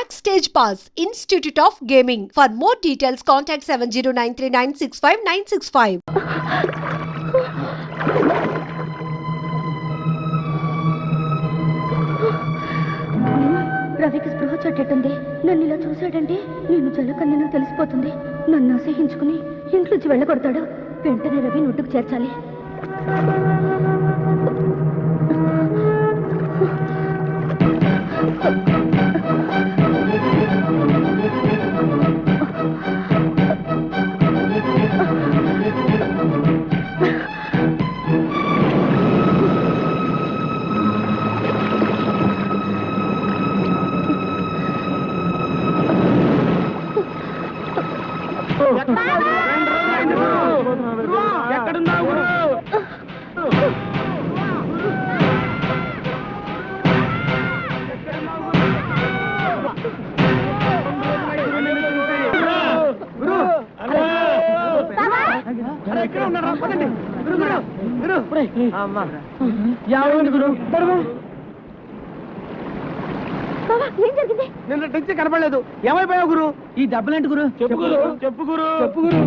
Backstage Pass, Institute of Gaming. For more details, contact 7093965965965. రవికి స్పృహ చెట్టేటుంది. నన్ను ఇలా చూశాడంటే నేను జలకన్యను తెలిసిపోతుంది. నన్ను అసహించుకుని ఇంట్లోంచి వెళ్ళగొడతాడు. వెంటనే రవి ఒడ్డుకు చేర్చాలి. నిన్న నుంచి కనపడలేదు. ఏమైపోయావు గురు? ఈ దెబ్బలేంటి గురు? చెప్పు గురు, చెప్పు గురు, చెప్పు గురు.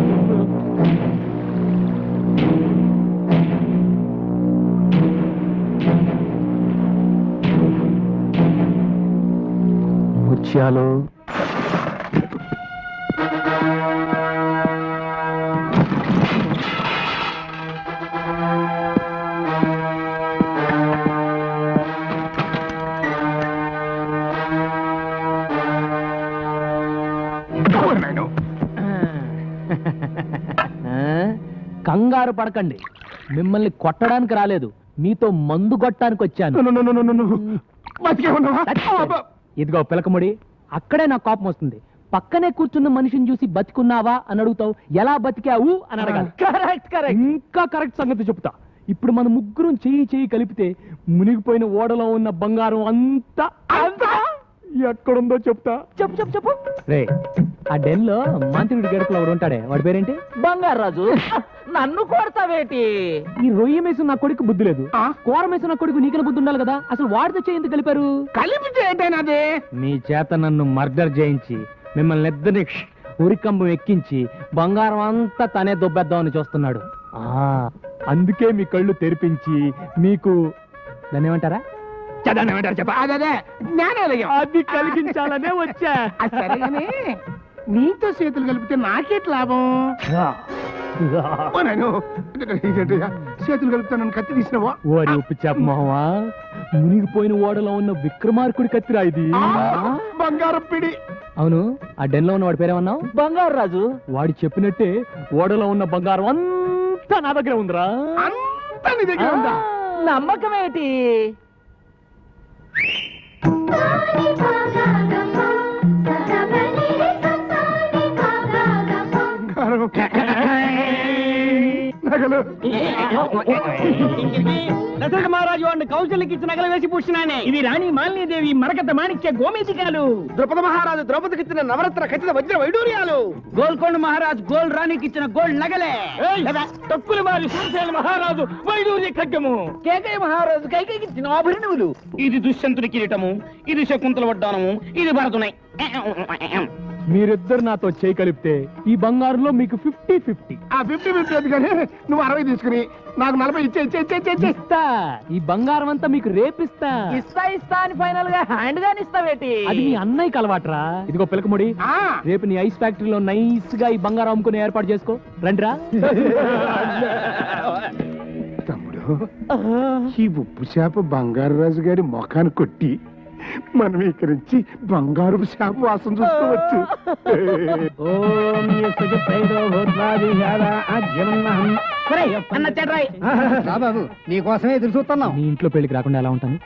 ముత్యాలు కంగారు పడకండి, మిమ్మల్ని కొట్టడానికి రాలేదు, మీతో మందు కొట్టడానికి వచ్చాను. ఇదిగో పిలకముడి, అక్కడే నా కోపం వస్తుంది. పక్కనే కూర్చున్న మనిషిని చూసి బతికున్నావా అని అడుగుతావు, ఎలా బతికావు అని అడగాలి. ఇంకా కరెక్ట్ సంగతి చెప్తా. ఇప్పుడు మన ముగ్గురం చెయ్యి కలిపితే మునిగిపోయిన ఓడలో ఉన్న బంగారం అంతా ఎక్కడుందో చెప్తా. చెప్పు రే, ఆ డెన్ లో మంత్రుడి గడుపులో ఒకడు ఉంటాడే, వాడి పేరేంటి? బంగారాజు. నన్ను కొడతావేటి? ఈ రొయ్య మేసు నా కొడుకు బుద్ధి లేదు, కూర మేసు నా కొడుకు నీకన బుద్ధి ఉండాలి కదా. అసలు వాడితో చేయి ఎందుకు కలిపారు? కలిపితే ఏంటైనాది? మీ చేత నన్ను మర్డర్ చేయించి మిమ్మల్ని ఇద్దరిని ఉరికంబం ఎక్కించి బంగారం అంతా తనే దొబ్బేద్దామని చూస్తున్నాడు. అందుకే మీ కళ్ళు తెరిపించి మీకు దాన్ని ఏమంటారా, అది కలిగించాలనే వచ్చా. సరేగానే నీతో చేతులు కలిపితే నాకేట్ లాభం? చేతులు కలుపుతాను కత్తి తీసినవా? ఓరి ఉప్పు చేప మొహమా, మునిగిపోయిన ఓడలో ఉన్న విక్రమార్కుడి కత్తిరా ఇది. బంగారం పిడి. అవును, ఆ డెన్ లో ఉన్న వాడి పేరేమన్నావు? బంగారు రాజు. వాడు చెప్పినట్టే ఓడలో ఉన్న బంగారం అంతా నా దగ్గర ఉందిరా. అంతా నీ దగ్గర ఉందా? నమ్మకమేటి? దశరథ మహారాజు వాడిని కౌశల్యకి ఇచ్చి నగలు వేసి పూసినానే. ఇది రాణి మాలినీదేవి మరకత మాణిక్య గోమేధికాలు. ద్రౌపద మహారాజు ద్రౌపదికి ఇచ్చిన నవరత్న ఖచ్చిత వజ్ర వైడూర్యాలు. గోల్కొండ మహారాజు గోల్ రాణికి ఇచ్చిన గోల్డ్ నగలే. తక్కువ వారి సూర్యసేన మహారాజు వైడూర్య ఖడ్గము. కేకయ్య మహారాజు కైకేయికి ఇచ్చిన ఆభరణములు. ఇది దుష్యంతుడి కిరీటము, ఇది శకుంతల వడ్డానము, ఇది భరతునై. మీరిద్దరు నాతో చేయి కలిపితే ఈ బంగారులో మీకు 50-50. ఆ 50-50 ఎందుకని నువ్వు 60 తీసుకుని నాకు 40 ఇస్తా. ఈ బంగారం అంతా మీకు రేపిస్తా. ఇస్తా అని ఫైనల్ గా హ్యాండ్ గాని ఇస్తావేటి? అది మీ అన్నయ్యకి అలవాట్రా. ఇదిగో పిలకముడి, రేపు నీ ఐస్ ఫ్యాక్టరీలో నైస్ గా ఈ బంగారం అమ్ముకునే ఏర్పాటు చేసుకో. రండిరా. తమ్ముడు, ఈ ఉప్పు చేప బంగారు రాజు గారి మొఖాన్ని కొట్టి మనం ఇక్కడి నుంచి బంగారు చేప వాసన చూసుకోవచ్చు. బాబు, నీకోసమే ఎదురు చూస్తున్నాం. నీ ఇంట్లో పెళ్లికి రాకుండా ఎలా ఉంటాను?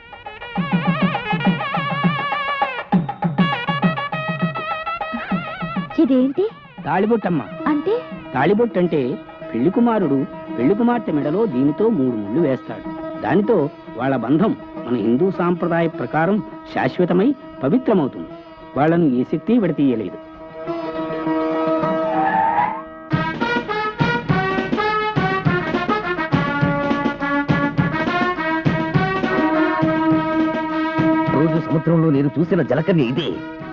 ఇదేంటి? తాళిబొట్టమ్మా. అంటే తాళిబొట్టు అంటే పెళ్లి కుమారుడు పెళ్లి కుమార్తె మెడలో దీనితో 3 ముళ్ళు వేస్తాడు. దానితో వాళ్ళ బంధం మన హిందూ సాంప్రదాయ ప్రకారం శాశ్వతమై పవిత్రమవుతుంది. వాళ్ళను ఏ శక్తి విడతీయలేదు. సముద్రంలో నేను చూసిన జలకన్య ఇదే.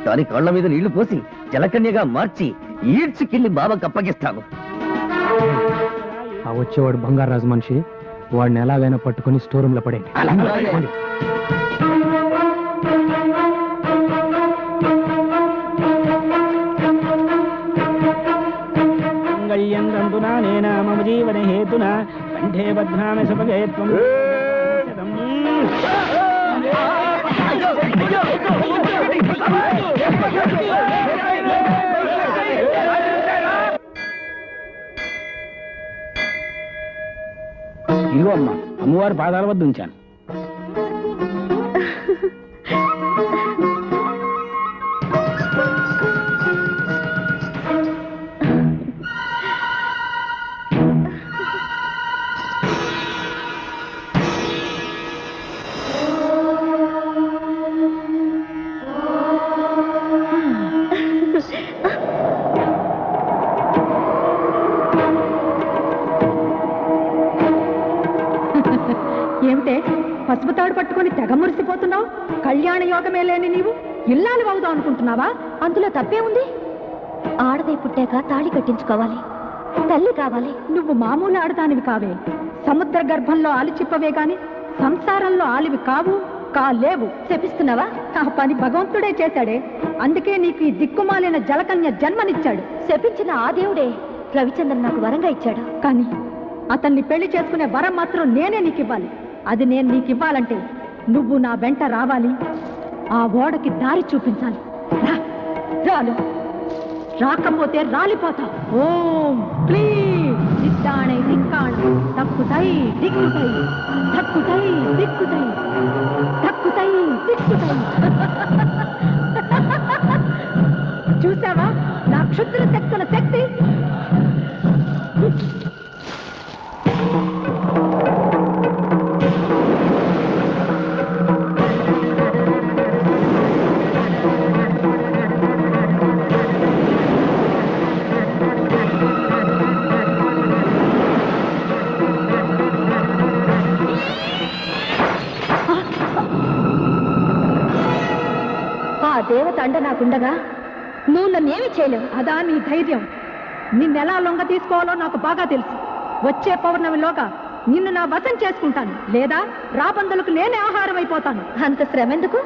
దాని కాళ్ల మీద నీళ్లు పోసి జలకన్యగా మార్చి ఈడ్చుకెళ్లి బావకు అప్పగిస్తాను. ఆ వచ్చేవాడు బంగారాజు మనిషి. వాడిని ఎలాగైనా పట్టుకుని స్టోర్ రూమ్ లో పడేయండి. మంగళ్యందునా నేనా మమ జీవన హేతునా కంఠే బధ్నామి సుభగే త్వం ఇదిగో అమ్మ, అమ్మవారి పాదాల వద్ద ఉంచాను. ఏమిటే పసుపు తాడు పట్టుకొని తెగ మురిసిపోతున్నావు? కళ్యాణ యోగమే లేని నీవు ఇల్లాలు అవుదాం అనుకుంటున్నావా? అందులో తప్పే ఉంది. ఆడదే పుట్టాక తాళి కట్టించుకోవాలి, తల్లి కావాలి. నువ్వు మామూలు ఆడదానివి కావే. సముద్ర గర్భంలో ఆలిచిప్పవే గాని సంసారంలో ఆలివి కావు, కాలేవు. చెప్పిస్తున్నావా? ఆ పని భగవంతుడే చేశాడే. అందుకే నీకు ఈ దిక్కుమాలిన జలకన్య జన్మనిచ్చాడు. శపించిన ఆ దేవుడే రవిచంద్రన్ నాకు వరంగా ఇచ్చాడు. కానీ అతన్ని పెళ్లి చేసుకునే వరం మాత్రం నేనే నీకు ఇవ్వాలి. అది నేను నీకు ఇవ్వాలంటే నువ్వు నా వెంట రావాలి, ఆ ఓడకి దారి చూపించాలి. రాలు, రాకపోతే రాలిపోతావు. ఓం క్లీం దిక్కాణై దిక్కాణ తక్కుతై దిక్కుతై తక్కుతై దిక్కుతై తక్కుతై దిక్కుతై. చూసావా నా క్షుద్ర శక్తుల శక్తి? దేవత అండ నాకుండగా నువ్వు నన్నేమి చేయలేవు. అదా నీ ధైర్యం? నిన్నెలా లొంగ తీసుకోవాలో నాకు బాగా తెలుసు. వచ్చే పౌర్ణమిలోగా నిన్ను నా వశం చేసుకుంటాను, లేదా రాబందులకు నేనే ఆహారం అయిపోతాను. అంత శ్రమెందుకు?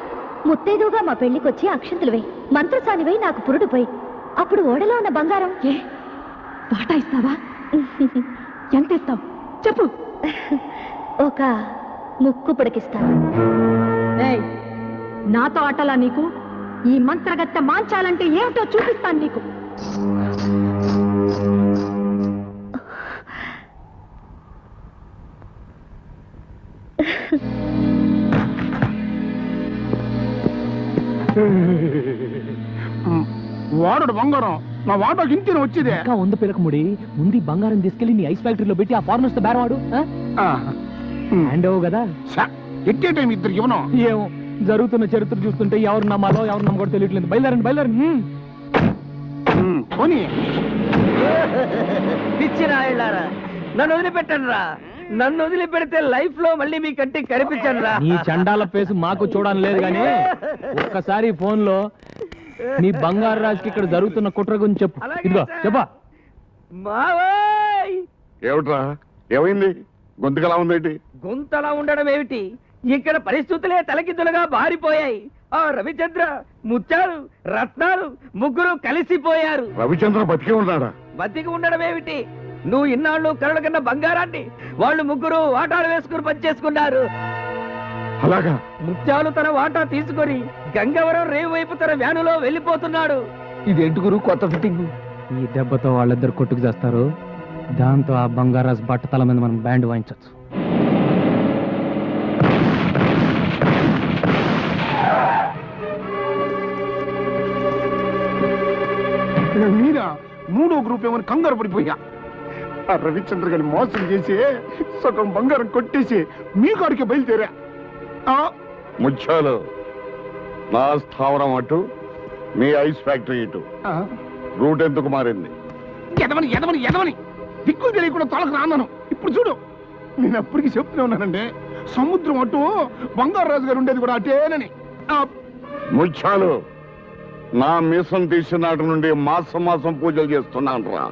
ముత్తైదుగా మా పెళ్లికొచ్చి అక్షంతలు వేయి, మంత్రసాని వేయి, నాకు పురుడు పోయి. అప్పుడు ఓడలో ఉన్న బంగారం ఏ వాటా ఇస్తావా? ఎంత ఇస్తావు చెప్పు. ఒక ముక్కు పొడికిస్తాను. నాతో ఆటలా నీకు? ఈ మంత్రగత్తె మాంచాలంటే ఏమిటో చూపిస్తాను నీకు. వాడు బంగారం నా వాటకి ఇంటిని వచ్చేదే. ఇంకా ఉంది పిలకముడి. ముందు బంగారం తీసుకెళ్లి నీ ఐస్ ఫ్యాక్టరీలో పెట్టి ఆ ఫారినర్స్ తో బేరవాడు. హ్యాండ్ ఓ కదా. ఎక్కే టైం ఇద్దరు ఇవ్వను. ఏమో జరుగుతున్న చరిత్ర చూస్తుంటే ఎవరు నమ్మాలో ఎవరు నమ్మకూడదు తెలియట్లేదు. బయలుదేరండి బయలుదేరండి. పోనీ పిచ్చిరాళ్ళారా, నన్ను వదిలిపెట్టండి రా. నన్ను వదిలిపెడితే లైఫ్ లో మళ్ళీ మీ కంటికి కనిపించండి రా. నీ చండాల పేసు మాకు చూడడం లేదు గానీ ఒక్కసారి ఫోన్ లో నీ బంగారు రాజుకి ఇక్కడ జరుగుతున్న కుట్ర గురించి చెప్పు. ఇదిగో చెప్పా. మావోయ్, ఏమిట్రా ఏమైంది? గొంతుకలా ఉందేంటి? గొంతలా ఉండడం ఏమిటి? ఇక్కడ పరిస్థితులే తలకిద్దులుగా బారిపోయాయి. ఆ రవిచంద్ర, ముత్యాలు, రత్నాలు ముగ్గురు కలిసిపోయారు. రవిచంద్ర బతికే ఉన్నాడా? బతికి ఉండడం ఏమిటి? నువ్వు ఇన్నాళ్ళు కరడు కన్నా బంగారాన్ని వాళ్ళు ముగ్గురు వాటాలు వేసుకుని పనిచేసుకున్నారు. అలాగా? ముత్యాలు తన వాటా తీసుకొని గంగవరం రేవు వైపు తన వ్యానులో వెళ్ళిపోతున్నాడు. ఇదేంటి గురు కొత్త ఫిట్టింగ్? ఈ దెబ్బతో వాళ్ళిద్దరు కొట్టుకు చేస్తారు. దాంతో ఆ బంగారాజు బట్ట తల మీద మనం బ్యాండ్ వాయించచ్చు. మీరా మూడో గ్రూప్ ఏమని కంగారు పడిపోయా. ఆ రవిచంద్ర గారిని మోసం చేసి సగం బంగారం కొట్టేసి మీ కాడికి బయలుదేరా. ముత్యాలు, నా స్థావరం అటు, మీ ఐస్ ఫ్యాక్టరీ ఇటు. రూట్ ఎందుకు మారింది? ఎదవని ఎదవని ఎదవని దిక్కులు తెలియకుండా తొలక రాన్నాను. ఇప్పుడు చూడు, నేను అప్పటికి చెప్తూనే ఉన్నానండి, సముద్రం అటు బంగారు రాజు గారు ఉండేది కూడా అటేనని. ముత్యాలు, నా మీసం తీసిన నాటి నుండి మాసం మాసం పూజలు చేస్తున్నాను రా.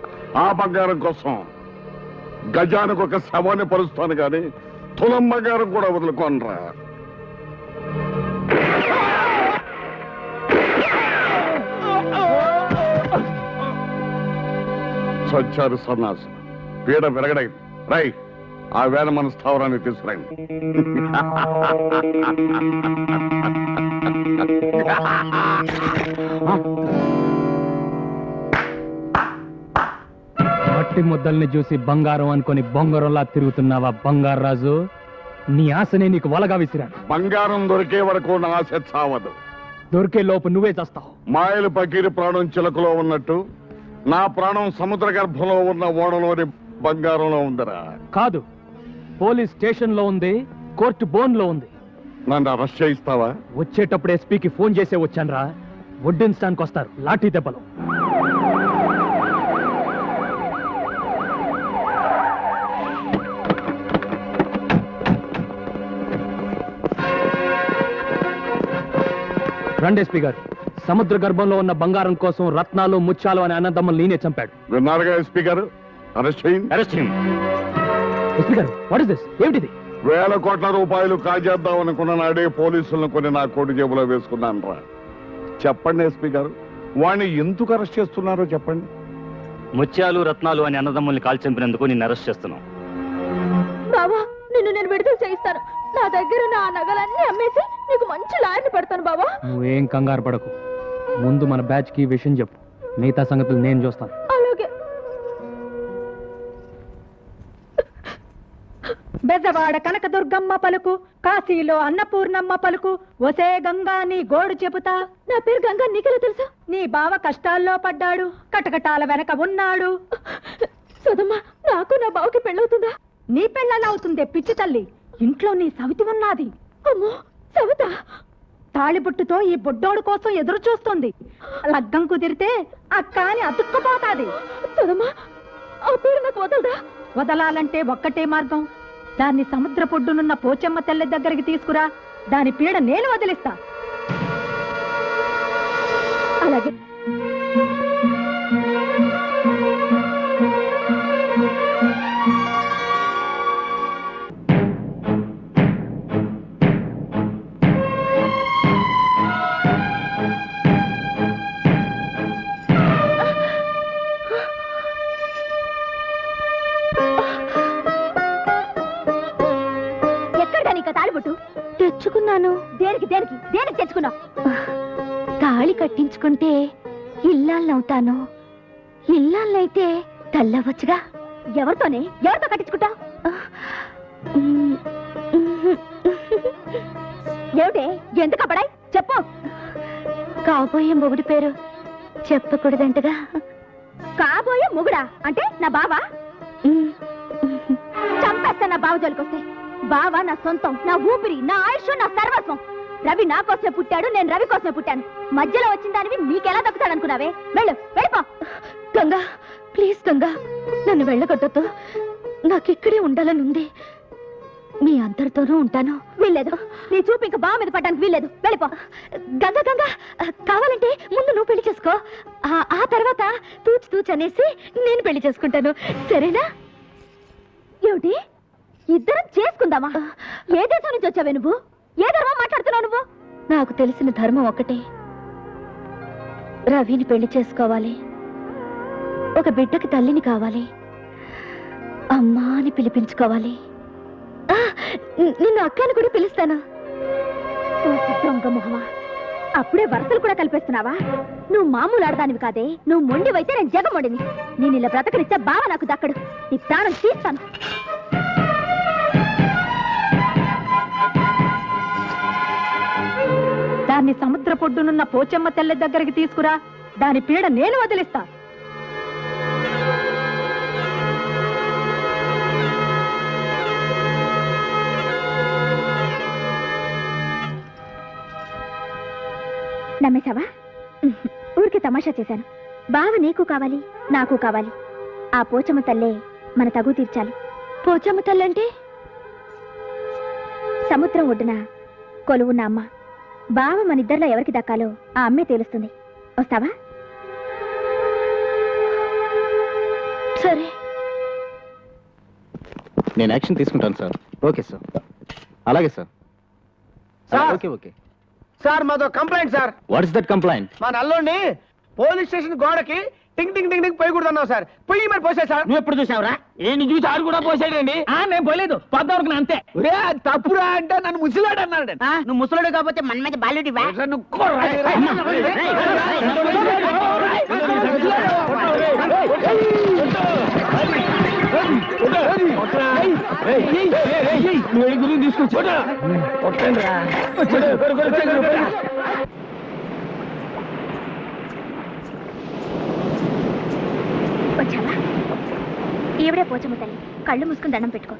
ఆ బంగారం కోసం గజానికి ఒక శవాన్ని పరుస్తాను గాని తులం బంగారం కూడా వదులుకోనరా. చచ్చారు సన్నాసు, పీడ విరగడైంది. రై, ఆ వేళ మన స్థావరాన్ని తీసుకురండి. మట్టి ముద్దల్ని చూసి బంగారం అనుకొని బొంగరంలా తిరుగుతున్నావా బంగారు రాజు? నీ ఆశనే నీకు వలగా విసిరాను. బంగారం దొరికే వరకు నా ఆశ చావదు. దొరికే లోపు నువ్వే చేస్తావు. మాయలు పకీరి ప్రాణం చిలకలో ఉన్నట్టు నా ప్రాణం సముద్ర గర్భంలో ఉన్న ఓడలోని బంగారంలో ఉందిరా. కాదు, పోలీస్ స్టేషన్ లో ఉంది, కోర్టు బోన్ లో ఉంది. నన్ను అరెస్ట్ చేయిస్తావా? వచ్చేటప్పుడు ఎస్పీకి ఫోన్ చేసే వచ్చానురా. వడ్డించడానికి వస్తారు లాఠీ దెబ్బలు. రండి ఎస్పీ గారు. సముద్ర గర్భంలో ఉన్న బంగారం కోసం రత్నాలు ముత్యాలు అనే అన్నదమ్మలు నేనే చంపాడు. విన్నారుగా ఎస్పీ గారు, అరెస్ట్ చేయండి. ఎస్పీ గారు, వాట్ ఇస్ దిస్? ఏమిటిది? వేల కోట్ల రూపాయలు కాజేద్దాం అనుకున్న నాడే పోలీసులను కొన్ని నా కోటి జేబులో వేసుకున్నాను రా. చెప్పండి ఎస్పీ గారు, వాణ్ణి ఎందుకు అరెస్ట్ చేస్తున్నారో చెప్పండి. ముత్యాలు రత్నాలు అని అన్నదమ్ముల్ని కాల్చంపినందుకు నిన్ను అరెస్ట్ చేస్తున్నాం. బావా, నిన్ను నేను విడుదల చేయిస్తాను. నా దగ్గర నా నగలన్నీ అమ్మేసి నీకు మంచి లాయర్ని పెడతాను బావా. నువ్వేం కంగారు పడకు. ముందు మన బ్యాచ్ కి విషయం చెప్పు, మిగతా సంగతులు నేను చూస్తాను. అలాగే. బెజవాడ కనకదుర్గమ్మ పలుకు, కాశీలో అన్నపూర్ణమ్మ పలుకు, ఒసే గంగా నీ గోడు చెబుతా. నా పేరు గంగా, నీకెలా తెలుసా? నీ బావ కష్టాల్లో పడ్డాడు, కటకటాల వెనక ఉన్నాడు. సదమ్మా, నాకు నా బావకి పెళ్ళవుతుందా? నీ పెళ్ళలా అవుతుందే పిచ్చి తల్లి. ఇంట్లో నీ సవితి ఉన్నది. అమ్మో, సవిత తాళిబుట్టుతో ఈ బొడ్డోడు కోసం ఎదురు చూస్తుంది. లగ్గం కుదిరితే అక్క అని అతుక్కుపోతాది. సదమ్మా, ఆ పేరు నాకు వదలదా? వదలాలంటే ఒక్కటే మార్గం. దాన్ని సముద్ర పొడ్డునున్న పోచమ్మ తల్లి దగ్గరికి తీసుకురా. దాని పీడ నేను వదిలిస్తా. అలాగే. తెచ్చుకున్నాను. దేనికి దేనికి దేనికి తెచ్చుకున్నావు? తాళి కట్టించుకుంటే ఇల్లాలవుతాను. ఇల్లాలైతే తల్లవచ్చుగా. ఎవరితోనే? ఎవరితో కట్టించుకుంటావు? ఏమిటే, ఎందుకు అప్పడాయి? చెప్పు. కాబోయే మొగుడి పేరు చెప్పకూడదంటగా. కాబోయే మొగుడా అంటే నా బావా? చంపేస్తా నా బావ జోలికొస్తే. బావా నా సొంతం, నా ఊపిరి, నా ఆయుష్, నా సర్వస్వం. రవి నా కోసమే పుట్టాడు, నేను రవి కోసమే పుట్టాను. మధ్యలో వచ్చిన దానివి మీకెలా దక్కుతాడనుకున్నావే? వెళ్ళు, వెళ్ళిపో. గంగా, ప్లీజ్ గంగా, నన్ను వెళ్ళగొట్టొద్దు. నాకిక్కడే ఉండాలని ఉంది. మీ అందరితోనూ ఉంటాను. వీల్లేదు. నీ చూపు ఇంకా బావ మీద పడ్డానికి వీల్లేదు. వెళ్ళిపో. గంగా గంగా, కావాలంటే ముందు నువ్వు పెళ్లి చేసుకో. ఆ తర్వాత తూచి తూచి అనేసి నేను పెళ్లి చేసుకుంటాను. సరేనా? ఏమిటి, ఇద్దరం చేసుకుందామా? ఏ దేశం నుంచి వచ్చావే నువ్వు? ఏ ధర్మం మాట్లాడుతున్నావు నువ్వు? నాకు తెలిసిన ధర్మం ఒకటే. రవిని పెళ్లి చేసుకోవాలి. ఒక బిడ్డకి తల్లిని కావాలి. అమ్మా అని పిలిపించుకోవాలి. నిన్ను అక్కని కూడా పిలుస్తాను. దొంగ మొహమా, అప్పుడే వరసలు కూడా కల్పిస్తున్నావా? నువ్వు మామూలు ఆడదానివి కాదే. నువ్వు మొండివైతే నేను జగమొండిని. నేను ఇలా బ్రతకనిస్తే బావ నాకు దక్కడు. నీ ప్రాణం తీస్తాను. దాన్ని సముద్ర పొడ్డునున్న పోచమ్మ తెల్ల దగ్గరికి తీసుకురా. దాని పీడ నేను వదిలిస్తా. నమ్మేశావా? ఊరికి తమాషా చేశాను. బావ నీకు కావాలి, నాకు కావాలి. ఆ పోచమ్మ తల్లే మన తగు తీర్చాలి. పోచమ్మ తల్లంటే సముద్రం ఒడ్డున కొలువున్న అమ్మ. బావ మన ఇద్దరిలో ఎవరికి దక్కాలో ఆ అమ్మే తెలుస్తుంది. వస్తావా? సరే. నేను యాక్షన్ తీసుకుంటాను సార్. Okay sir. అలాగే సార్. ఓకే ఓకే సార్ మాతో complaint sir. What is that complaint? మా నల్లోని పోలీస్ స్టేషన్ గోడకి టింగ్ టింగ్ టింగ్ టింగ్ పోయకూడదు అన్నావు సార్. పొయ్యి మరి పోసా సార్. నువ్వు ఎప్పుడు చూసావురా? నేను చూసి ఆడు కూడా పోసాడండి. నేను పోలేదు, పద్దానికి అంతే. తప్పురా అంటే నన్ను ముసిలాడు అన్నాడు. నువ్వు ముసలుడు కాకపోతే మన మీద బాల్యుడివా? వచ్చావా? ఈవిడే పోచమ్మ తల్లి. కళ్ళు మూసుకుని దండం పెట్టుకో.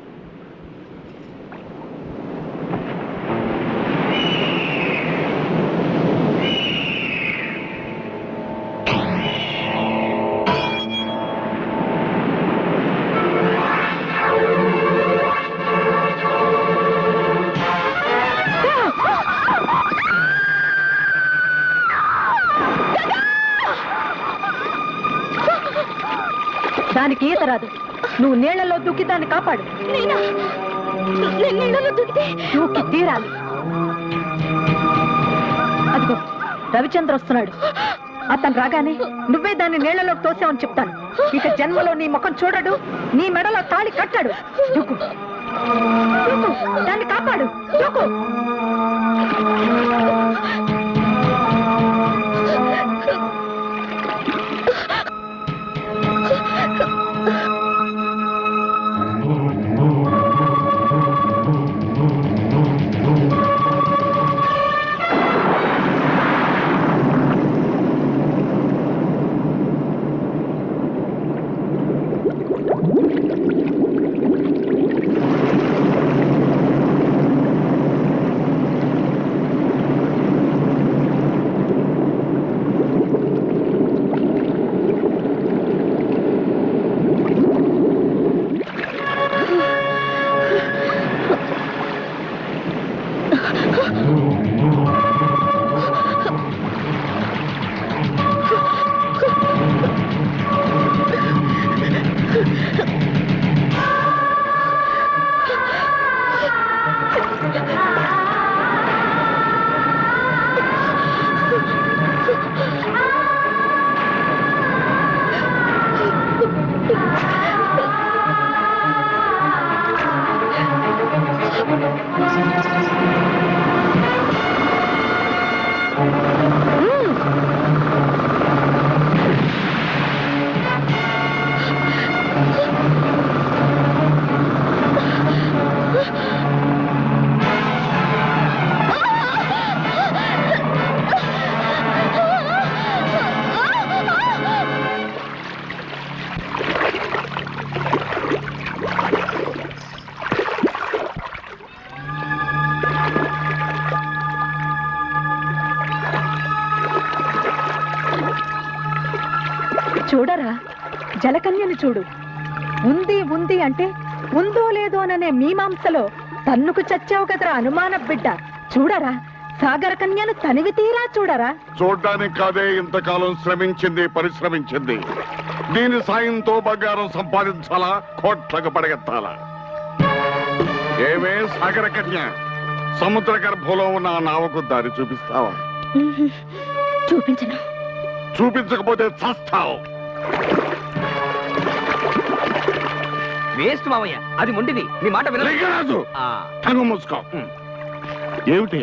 దానికి ఈత రాదు. నువ్వు నీళ్లలో దూకి దాన్ని కాపాడు. దూకి తీరాలి. అదిగో రవిచంద్ర వస్తున్నాడు. అతను రాగానే నువ్వే దాన్ని నీళ్లలోకి తోసావని చెప్తాను. ఇక జన్మలో నీ ముఖం చూడడు, నీ మెడలో తాళి కట్టాడు. దూకు, దూకు, దాన్ని కాపాడు. దూకు. చూడరా, జలకన్యని చూడు. ఉంది ఉంది అంటే ఉందో లేదో అనే మీమాంసలో తన్నుకు చచ్చావు కదరా అనుమాన బిడ్డ. చూడరా, సాగర కన్యను తనివి తీరా చూడరా. చూడ్డానికి కాదే ఇంతకాలం శ్రమించింది, పరిశ్రమించింది. దీని సాయంతో బంగారం సంపాదించాలా, కోట్లకు పడగెత్తాలా? ఏమే సాగర కన్య, సముద్ర గర్భంలో ఉన్న ఆ నావకు దారి చూపిస్తావా? చూపించను. చూపించకపోతే చస్తావు. వేస్ట్ మామయ్య, అది మొండిది. నీ మాట లింగరాజు, కన్ను మూసుకో. ఏమిటి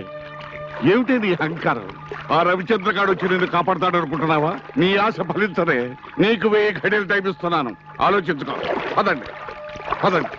ఏమిటి నీ అహంకారం? ఆ రవిచంద్రగాడు వచ్చి నిన్ను కాపాడతాడు అనుకుంటున్నావా? నీ ఆశ ఫలించదే. నీకు 1000 ఘడియలు టైం ఇస్తున్నాను, ఆలోచించుకో. పదండి పదండి.